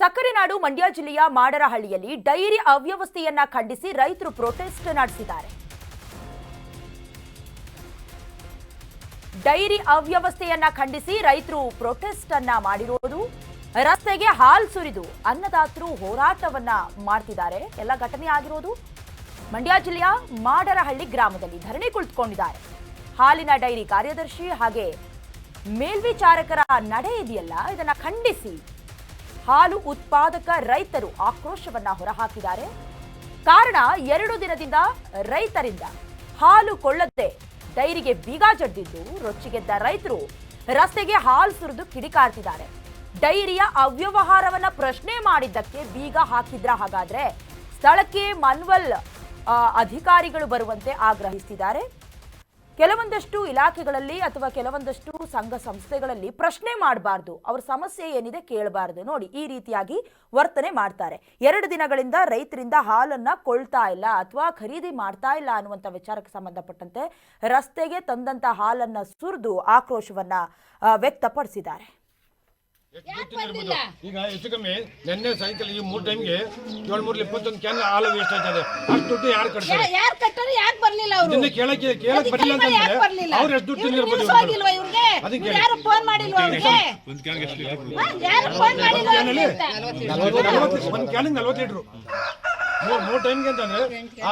ಸಕ್ಕರೆ ನಾಡು ಮಂಡ್ಯ ಜಿಲ್ಲೆಯ ಮಾಡರಹಳ್ಳಿಯಲ್ಲಿ ಡೈರಿ ಅವ್ಯವಸ್ಥೆಯನ್ನ ಖಂಡಿಸಿ ರೈತರು ಪ್ರೊಟೆಸ್ಟ್ ನಡೆಸಿದ್ದಾರೆ. ಡೈರಿ ಅವ್ಯವಸ್ಥೆಯನ್ನ ಖಂಡಿಸಿ ರೈತರು ಪ್ರೊಟೆಸ್ಟ್ ಅನ್ನ ಮಾಡಿರುವುದು, ರಸ್ತೆಗೆ ಹಾಲು ಸುರಿದು ಅನ್ನದಾತರು ಹೋರಾಟವನ್ನ ಮಾಡ್ತಿದ್ದಾರೆ. ಎಲ್ಲ ಘಟನೆ ಆಗಿರೋದು ಮಂಡ್ಯ ಜಿಲ್ಲೆಯ ಮಾಡರಹಳ್ಳಿ ಗ್ರಾಮದಲ್ಲಿ ಧರಣಿ ಕುಳಿತುಕೊಂಡಿದ್ದಾರೆ. ಹಾಲಿನ ಡೈರಿ ಕಾರ್ಯದರ್ಶಿ ಹಾಗೆ ಮೇಲ್ವಿಚಾರಕರ ನಡೆ ಇದೆಯಲ್ಲ, ಇದನ್ನ ಖಂಡಿಸಿ ಹಾಲು ಉತ್ಪಾದಕ ರೈತರು ಆಕ್ರೋಶವನ್ನ ಹೊರಹಾಕಿದ್ದಾರೆ. ಕಾರಣ 2 ದಿನದಿಂದ ರೈತರಿಂದ ಹಾಲು ಕೊಳ್ಳದೆ ಡೈರಿಗೆ ಬೀಗ ಜಡ್ದಿದ್ದು ರೊಚ್ಚಿಗೆದ್ದ ರೈತರು ರಸ್ತೆಗೆ ಹಾಲು ಸುರಿದು ಕಿಡಿಕಾರ್ತಿದ್ದಾರೆ. ಡೈರಿಯ ಅವ್ಯವಹಾರವನ್ನ ಪ್ರಶ್ನೆ ಮಾಡಿದ್ದಕ್ಕೆ ಬೀಗ ಹಾಕಿದ್ರ? ಹಾಗಾದ್ರೆ ಸ್ಥಳಕ್ಕೆ ಮನ್ವಲ್ ಅಧಿಕಾರಿಗಳು ಬರುವಂತೆ ಆಗ್ರಹಿಸಿದ್ದಾರೆ. ಕೆಲವೊಂದಷ್ಟು ಇಲಾಖೆಗಳಲ್ಲಿ ಅಥವಾ ಕೆಲವೊಂದಷ್ಟು ಸಂಘ ಸಂಸ್ಥೆಗಳಲ್ಲಿ ಪ್ರಶ್ನೆ ಮಾಡಬಾರ್ದು, ಅವ್ರ ಸಮಸ್ಯೆ ಏನಿದೆ ಕೇಳಬಾರ್ದು. ನೋಡಿ, ಈ ರೀತಿಯಾಗಿ ವರ್ತನೆ ಮಾಡ್ತಾರೆ. 2 ದಿನಗಳಿಂದ ರೈತರಿಂದ ಹಾಲನ್ನ ಕೊಳ್ತಾ ಇಲ್ಲ ಅಥವಾ ಖರೀದಿ ಮಾಡ್ತಾ ಇಲ್ಲ ಅನ್ನುವಂಥ ವಿಚಾರಕ್ಕೆ ಸಂಬಂಧಪಟ್ಟಂತೆ ರಸ್ತೆಗೆ ತಂದಂತ ಹಾಲನ್ನ ಸುರಿದು ಆಕ್ರೋಶವನ್ನ ವ್ಯಕ್ತಪಡಿಸಿದ್ದಾರೆ. ಈಗ ಹೆಚ್ಚು ಕಮ್ಮಿ ನಿನ್ನೆ ಸಾಯಂಕಾಲ ಈ 3 ಟೈಮ್ಗೆ 721 ಕ್ಯಾನ್ ಹಾಲು ವೇಸ್ಟ್ ಆಯ್ತದೆ. ಅಷ್ಟು ದುಡ್ಡು ಯಾರು ಕಟ್ತಾರೆ? ಯಾರು ಕಟ್ಟರು? ಯಾಕೆ ಬರ್ಲಿಲ್ಲ ಅವರು? ನಿನ್ನೆ ಕೇಳಕ್ ಬರ್ಲಿಲ್ಲ ಅಂತಂದ್ರೆ ಅವ್ರು ಎಷ್ಟು ದುಡ್ಡು ತಿಂದಿರ್ಬೋದು? ಹೋಗಿಲ್ವಾ ಇವ್ರಿಗೆ? ಯಾರು ಫೋನ್ ಮಾಡಿಲ್ವಾ ಅವ್ರಿಗೆ? ಯಾರು ಫೋನ್ ಮಾಡಿಲ್ವಾ? ಒಂದು ಕ್ಯಾನಿಗೆ 40 ಲೀಟರ್ 3 ಟೈಮ್ಗೆ ಅಂತಂದ್ರೆ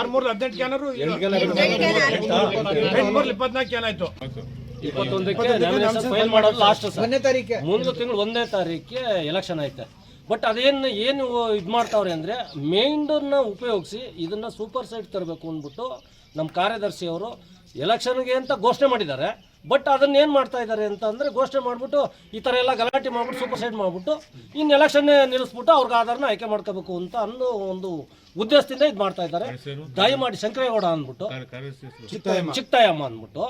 6 3 18 ಕ್ಯಾನರು 24 ಕ್ಯಾನ್ ಆಯ್ತು. 21ಕ್ಕೆ ನಾಮಿನೇಷನ್ ಫೈಲ್ ಮಾಡೋದು ಲಾಸ್ಟ್ ಸರ್. ಮುಂದಿನ ತಿಂಗಳು 1ನೇ ತಾರೀಕಿಗೆ ಎಲೆಕ್ಷನ್ ಐತೆ. ಬಟ್ ಅದೇನು ಇದು ಮಾಡ್ತಾವ್ರೆ ಅಂದರೆ ಮೇಂಡನ್ನ ಉಪಯೋಗಿಸಿ ಇದನ್ನು ಸೂಪರ್ ಸೈಡ್ ತರಬೇಕು ಅಂದ್ಬಿಟ್ಟು ನಮ್ಮ ಕಾರ್ಯದರ್ಶಿ ಅವರು ಎಲೆಕ್ಷನ್ಗೆ ಅಂತ ಘೋಷಣೆ ಮಾಡಿದ್ದಾರೆ. ಬಟ್ ಅದನ್ನ ಏನು ಮಾಡ್ತಾ ಇದ್ದಾರೆ ಅಂತ ಅಂದರೆ ಘೋಷಣೆ ಮಾಡಿಬಿಟ್ಟು ಈ ಥರ ಎಲ್ಲ ಗಲಾಟೆ ಮಾಡಿಬಿಟ್ಟು ಸೂಪರ್ ಸೈಡ್ ಮಾಡಿಬಿಟ್ಟು ಇನ್ನು ಎಲೆಕ್ಷನ್ನೇ ನಿಲ್ಲಿಸ್ಬಿಟ್ಟು ಅವ್ರಿಗೆ ಆಧಾರನ ಆಯ್ಕೆ ಮಾಡ್ಕೋಬೇಕು ಅಂತ ಅನ್ನೋ ಒಂದು ಉದ್ದೇಶದಿಂದ ಇದು ಮಾಡ್ತಾ ಇದ್ದಾರೆ. ದಯಮಾಡಿ ಶಂಕರೇಗೌಡ ಅಂದ್ಬಿಟ್ಟು ಚಿಕ್ಕತಾಯಮ್ಮ ಅಂದ್ಬಿಟ್ಟು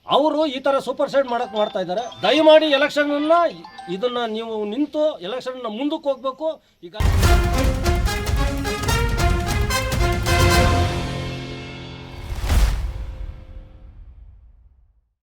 ಅವರು ಈ ತರ ಸೂಪರ್ ಸೈಡ್ ಮಾಡ್ತಾ ಇದ್ದಾರೆ. ದಯಮಾಡಿ ಎಲೆಕ್ಷನ್ ಇದನ್ನ ನೀವು ನಿಂತು ಎಲೆಕ್ಷನ್ ಮುಂದಕ್ಕೆ ಹೋಗ್ಬೇಕು. ಈಗ